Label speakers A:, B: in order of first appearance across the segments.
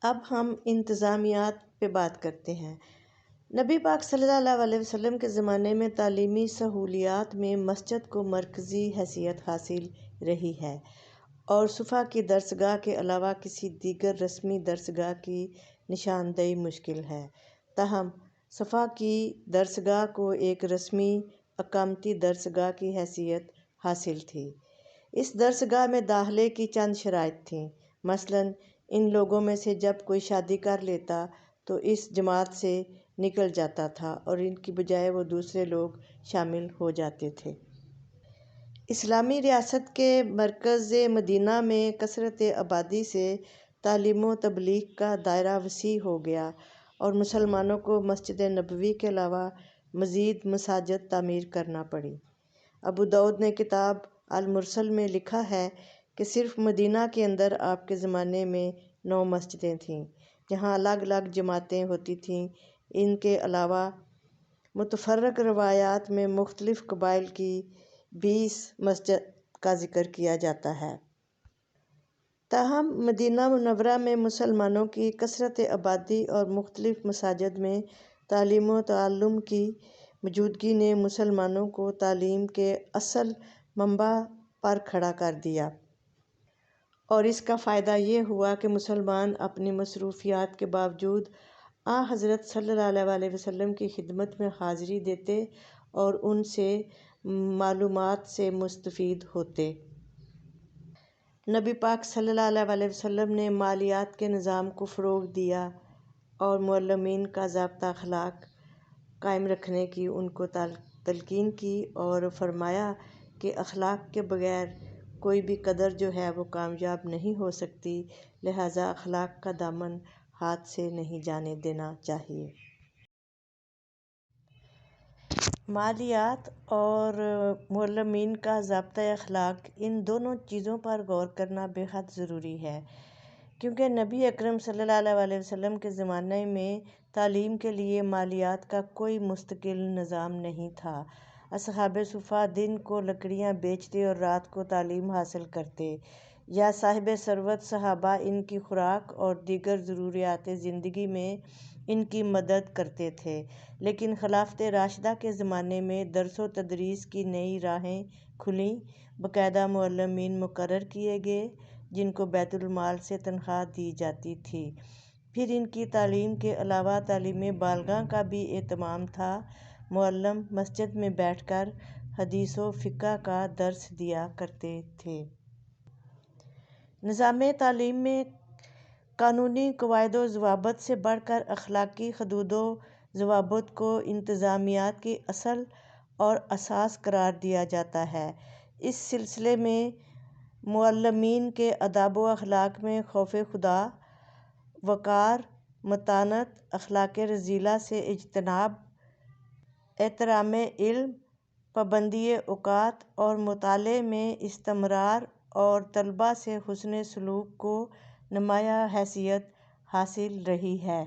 A: اب ہم انتظامیات پہ بات کرتے ہیں۔ نبی پاک صلی اللہ علیہ وسلم کے زمانے میں تعلیمی سہولیات میں مسجد کو مرکزی حیثیت حاصل رہی ہے اور صفا کی درسگاہ کے علاوہ کسی دیگر رسمی درسگاہ کی نشاندہی مشکل ہے۔ تاہم صفا کی درسگاہ کو ایک رسمی اقامتی درسگاہ کی حیثیت حاصل تھی۔ اس درسگاہ میں داخلے کی چند شرائط تھیں، مثلاً ان لوگوں میں سے جب کوئی شادی کر لیتا تو اس جماعت سے نکل جاتا تھا اور ان کی بجائے وہ دوسرے لوگ شامل ہو جاتے تھے۔ اسلامی ریاست کے مرکز مدینہ میں کثرت آبادی سے تعلیم و تبلیغ کا دائرہ وسیع ہو گیا اور مسلمانوں کو مسجد نبوی کے علاوہ مزید مساجد تعمیر کرنا پڑی۔ ابو داؤد نے کتاب المرسل میں لکھا ہے کہ صرف مدینہ کے اندر آپ کے زمانے میں 9 مسجدیں تھیں جہاں الگ الگ جماعتیں ہوتی تھیں۔ ان کے علاوہ متفرق روایات میں مختلف قبائل کی 20 مسجد کا ذکر کیا جاتا ہے۔ تاہم مدینہ منورہ میں مسلمانوں کی کثرت آبادی اور مختلف مساجد میں تعلیم و تعلم کی موجودگی نے مسلمانوں کو تعلیم کے اصل منبع پر کھڑا کر دیا، اور اس کا فائدہ یہ ہوا کہ مسلمان اپنی مصروفیات کے باوجود حضرت صلی اللہ علیہ وسلم کی خدمت میں حاضری دیتے اور ان سے معلومات سے مستفید ہوتے۔ نبی پاک صلی اللہ علیہ وسلم نے مالیات کے نظام کو فروغ دیا اور معلمین کا ضابطہ اخلاق قائم رکھنے کی ان کو تلقین کی اور فرمایا کہ اخلاق کے بغیر کوئی بھی قدر جو ہے وہ کامیاب نہیں ہو سکتی، لہٰذا اخلاق کا دامن ہاتھ سے نہیں جانے دینا چاہیے۔ مالیات اور معلمین کا ضابطۂ اخلاق، ان دونوں چیزوں پر غور کرنا بے حد ضروری ہے، کیونکہ نبی اکرم صلی اللہ علیہ وسلم کے زمانے میں تعلیم کے لیے مالیات کا کوئی مستقل نظام نہیں تھا۔ اصحاب صفا دن کو لکڑیاں بیچتے اور رات کو تعلیم حاصل کرتے، یا صاحب ثروت صحابہ ان کی خوراک اور دیگر ضروریات زندگی میں ان کی مدد کرتے تھے، لیکن خلافت راشدہ کے زمانے میں درس و تدریس کی نئی راہیں کھلیں، باقاعدہ معلمین مقرر کیے گئے جن کو بیت المال سے تنخواہ دی جاتی تھی۔ پھر ان کی تعلیم کے علاوہ تعلیم بالغاں کا بھی اہتمام تھا۔ معلم مسجد میں بیٹھ کر حدیث و فقہ کا درس دیا کرتے تھے۔ نظام تعلیم میں قانونی قواعد و ضوابط سے بڑھ کر اخلاقی حدود و ضوابط کو انتظامیات کی اصل اور اساس قرار دیا جاتا ہے۔ اس سلسلے میں معلمین کے آداب و اخلاق میں خوف خدا، وقار، متانت، اخلاق رذیلہ سے اجتناب، احترام علم، پابندی اوقات اور مطالعے میں استمرار اور طلباء سے حسن سلوک کو نمایاں حیثیت حاصل رہی ہے۔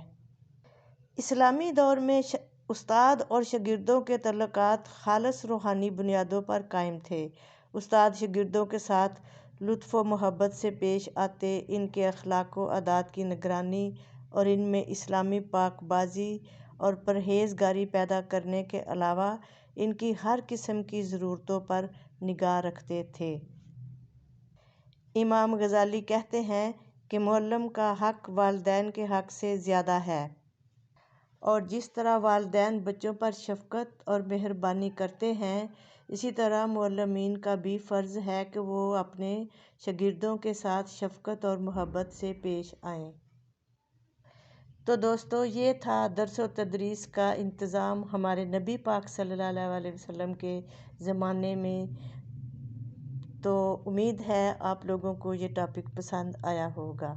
A: اسلامی دور میں استاد اور شاگردوں کے تعلقات خالص روحانی بنیادوں پر قائم تھے۔ استاد شاگردوں کے ساتھ لطف و محبت سے پیش آتے، ان کے اخلاق و عادات کی نگرانی اور ان میں اسلامی پاک بازی اور پرہیزگاری پیدا کرنے کے علاوہ ان کی ہر قسم کی ضرورتوں پر نگاہ رکھتے تھے۔ امام غزالی کہتے ہیں کہ معلم کا حق والدین کے حق سے زیادہ ہے، اور جس طرح والدین بچوں پر شفقت اور مہربانی کرتے ہیں، اسی طرح معلمین کا بھی فرض ہے کہ وہ اپنے شاگردوں کے ساتھ شفقت اور محبت سے پیش آئیں۔ تو دوستو، یہ تھا درس و تدریس کا انتظام ہمارے نبی پاک صلی اللہ علیہ وسلم کے زمانے میں۔ تو امید ہے آپ لوگوں کو یہ ٹاپک پسند آیا ہوگا۔